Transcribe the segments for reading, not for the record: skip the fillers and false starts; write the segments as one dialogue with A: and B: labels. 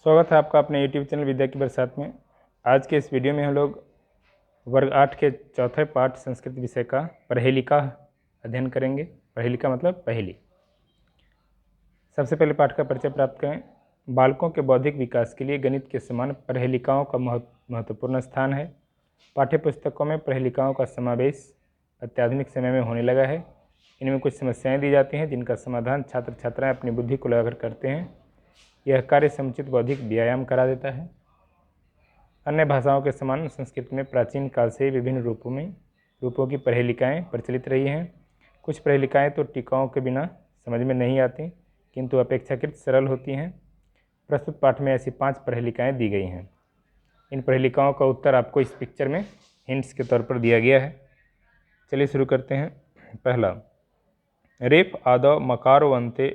A: स्वागत है आपका अपने YouTube चैनल विद्या की बरसात में। आज के इस वीडियो में हम लोग वर्ग 8 के चौथे पाठ संस्कृत विषय का परहेलिका अध्ययन करेंगे। परहेलिका मतलब पहेली। सबसे पहले पाठ का परिचय प्राप्त करें। बालकों के बौद्धिक विकास के लिए गणित के समान परहेलिकाओं का महत्वपूर्ण स्थान है। पाठ्य पुस्तकों में परहेलिकाओं का समावेश अत्याधुनिक समय में होने लगा है। इनमें कुछ समस्याएं दी जाती हैं जिनका समाधान छात्र छात्राएं अपनी बुद्धि को लगाकर करते हैं। यह कार्य समुचित बौद्धिक व्यायाम करा देता है। अन्य भाषाओं के समान संस्कृत में प्राचीन काल से विभिन्न रूपों की परहेलिकाएं प्रचलित रही हैं। कुछ परहेलिकाएं तो टीकाओं के बिना समझ में नहीं आती किंतु अपेक्षाकृत सरल होती हैं। प्रस्तुत पाठ में ऐसी 5 परहेलिकाएं दी गई हैं। इन परहेलिकाओं का उत्तर आपको इस पिक्चर में हिंट्स के तौर पर दिया गया है। चलिए शुरू करते हैं। पहला, रेफ आदौ मकारो अन्ते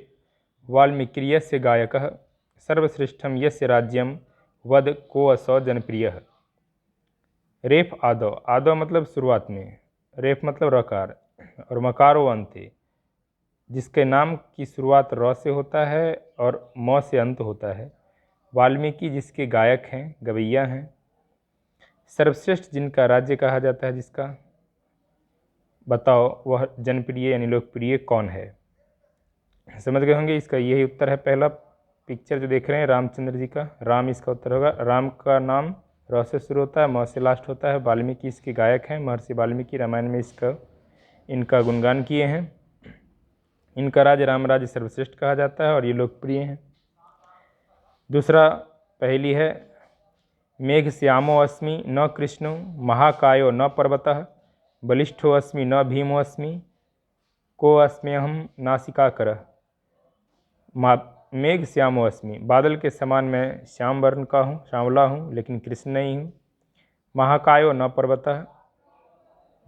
A: वाल्मीकिर्यस्य गायकः सर्वश्रेष्ठम यस्य राज्यम वद को असौ जनप्रियः। रेफ आदौ, आदौ मतलब शुरुआत में, रेफ मतलब रकार और मकारो अंते जिसके नाम की शुरुआत र से होता है और म से अंत होता है। वाल्मीकि जिसके गायक हैं, गवैया हैं। सर्वश्रेष्ठ जिनका राज्य कहा जाता है, जिसका बताओ वह जनप्रिय यानी लोकप्रिय कौन है। समझ गए होंगे, इसका यही उत्तर है। पहला पिक्चर जो देख रहे हैं रामचंद्र जी का, राम इसका उत्तर होगा। राम का नाम र से शुरू होता है, म से लास्ट होता है। वाल्मीकि इसके गायक हैं। महर्षि वाल्मीकि रामायण में इनका गुणगान किए हैं। इनका राज्य राम राज्य सर्वश्रेष्ठ कहा जाता है और ये लोकप्रिय हैं। दूसरा पहेली है, मेघ श्यामो अस्मि न कृष्णो महाकायो न पर्वतः बलिष्ठो अस्मि न भीमो अस्मि को अस्म्यहम नासिकाकरः। मेघ श्यामो अस्मि, बादल के समान मैं श्याम वर्ण का हूँ, श्यामला हूँ, लेकिन कृष्ण नहीं हूँ। महाकायो न पर्वतः,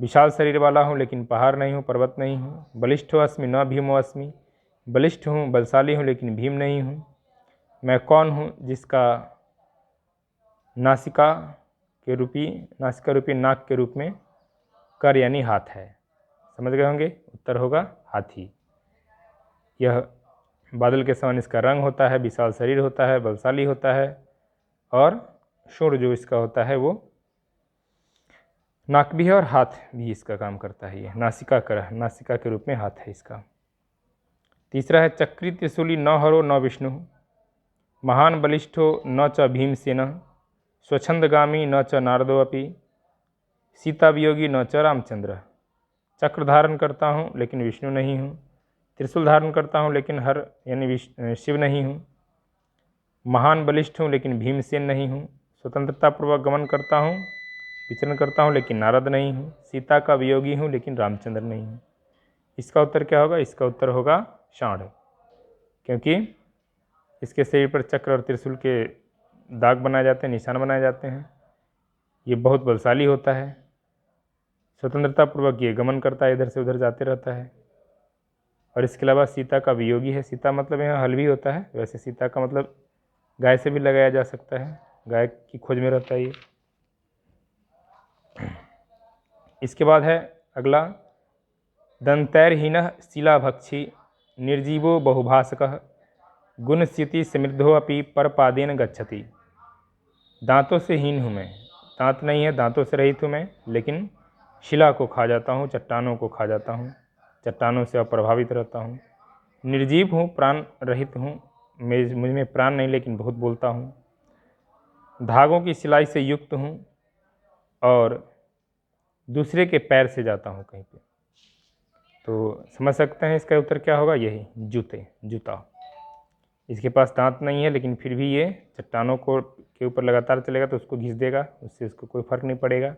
A: विशाल शरीर वाला हूँ लेकिन पहाड़ नहीं हूँ, पर्वत नहीं हूँ। बलिष्ठो अस्मि न भीमो अस्मि, बलिष्ठ हूँ, बलशाली हूँ, लेकिन भीम नहीं हूँ। मैं कौन हूँ जिसका नासिका रूपी नाक के रूप में कर यानी हाथ है। समझ गए होंगे, उत्तर होगा हाथी। यह बादल के समान इसका रंग होता है, विशाल शरीर होता है, बलशाली होता है और शोर जो इसका होता है वो नाक भी है और हाथ भी इसका काम करता है। ये नासिका के रूप में हाथ है इसका। तीसरा है, चक्री त्रिशूली न हरो न विष्णु महान बलिष्ठो न च भीमसेनः स्वच्छंदगामी न च नारदो अपि सीता वियोगी न च रामचंद्र। चक्र धारण करता हूँ लेकिन विष्णु नहीं हूँ, त्रिशूल धारण करता हूँ लेकिन हर यानी शिव नहीं हूँ, महान बलिष्ठ हूँ लेकिन भीमसेन नहीं हूँ, स्वतंत्रतापूर्वक गमन करता हूँ, विचरण करता हूँ लेकिन नारद नहीं हूँ, सीता का वियोगी हूँ लेकिन रामचंद्र नहीं हूँ। इसका उत्तर क्या होगा? इसका उत्तर होगा षांढ़, क्योंकि इसके शरीर पर चक्र और त्रिशूल के दाग बनाए जाते हैं, निशान बनाए जाते हैं। ये बहुत बलशाली होता है, स्वतंत्रतापूर्वक ये गमन करता है, इधर से उधर जाते रहता है। और इसके अलावा सीता का वियोगी है। सीता मतलब यहाँ हल भी होता है, वैसे सीता का मतलब गाय से भी लगाया जा सकता है, गाय की खोज में रहता है ये। इसके बाद है अगला, दंतैर्हीनः शिलाभक्षी निर्जीवो बहुभाषकः गुणस्थिति समृद्धो अपि परपादेन गच्छति। दांतों से हीन हूँ मैं, दांत नहीं है, दांतों से रहित हूँ मैं, लेकिन शिला को खा जाता हूँ, चट्टानों को खा जाता हूँ, चट्टानों से अप्रभावित रहता हूँ। निर्जीव हूँ, प्राण रहित हूँ, मुझ में प्राण नहीं लेकिन बहुत बोलता हूँ। धागों की सिलाई से युक्त हूँ और दूसरे के पैर से जाता हूँ कहीं पे। तो समझ सकते हैं इसका उत्तर क्या होगा? यही जूता। इसके पास दांत नहीं है लेकिन फिर भी ये चट्टानों के ऊपर लगातार चलेगा तो उसको घिस देगा, उससे उसको कोई फर्क नहीं पड़ेगा।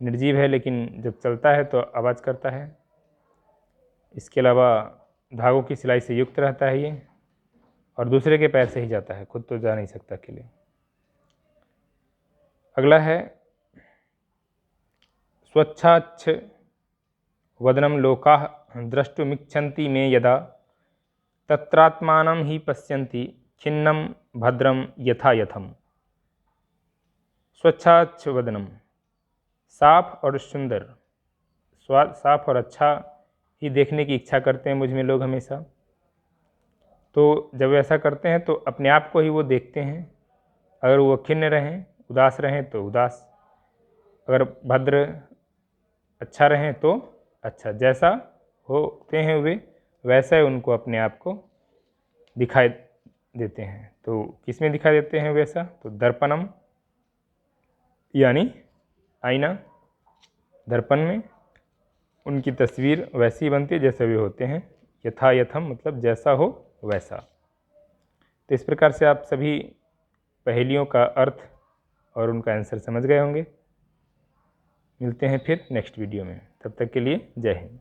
A: निर्जीव है लेकिन जब चलता है तो आवाज़ करता है। इसके अलावा धागों की सिलाई से युक्त रहता है ये, और दूसरे के पैर से ही जाता है, खुद तो जा नहीं सकता अकेले। अगला है, स्वच्छाच्छ वदनम लोकाः द्रष्टुमिच्छन्ति मे यदा तत्रात्मानं ही पश्यन्ति खिन्नम भद्रम यथा यथम। स्वच्छाच्छ वदनम, साफ और सुंदर, साफ और अच्छा ही देखने की इच्छा करते हैं मुझ में लोग हमेशा। तो जब ऐसा करते हैं तो अपने आप को ही वो देखते हैं अगर वो खिन्न रहें, उदास रहें तो उदास, अगर भद्र अच्छा रहें तो अच्छा। जैसा होते हैं वे वैसा ही उनको अपने आप को दिखाई देते हैं। तो किस में दिखाई देते हैं वैसा? तो दर्पणम, यानी आईना, दर्पण में उनकी तस्वीर वैसी बनती है जैसे वे होते हैं। यथा यथम मतलब जैसा हो वैसा। तो इस प्रकार से आप सभी पहेलियों का अर्थ और उनका आंसर समझ गए होंगे। मिलते हैं फिर नेक्स्ट वीडियो में, तब तक के लिए जय हिंद।